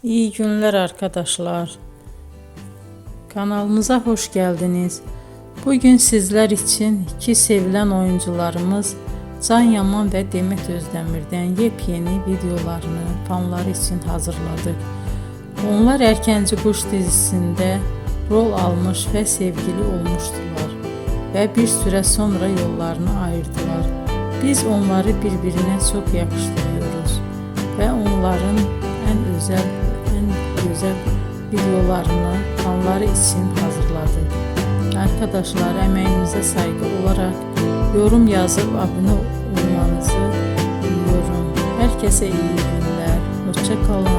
İyi günler arkadaşlar. Kanalımıza hoş geldiniz. Bugün sizler için iki sevilen oyuncularımız Can Yaman ve Demet Özdemir'den yepyeni videolarını fanları için hazırladık. Onlar Erkenci Kuş dizisinde rol almış ve sevgili olmuştular ve bir süre sonra yollarını ayırdılar. Biz onları birbirine çok yakıştırıyoruz ve onların en güzel videolarını fanları için hazırladık. Arkadaşlar, emeğinize saygı olarak yorum yazıp abone olmanızı diliyorum. Herkese iyi günler. Hoşça kalın.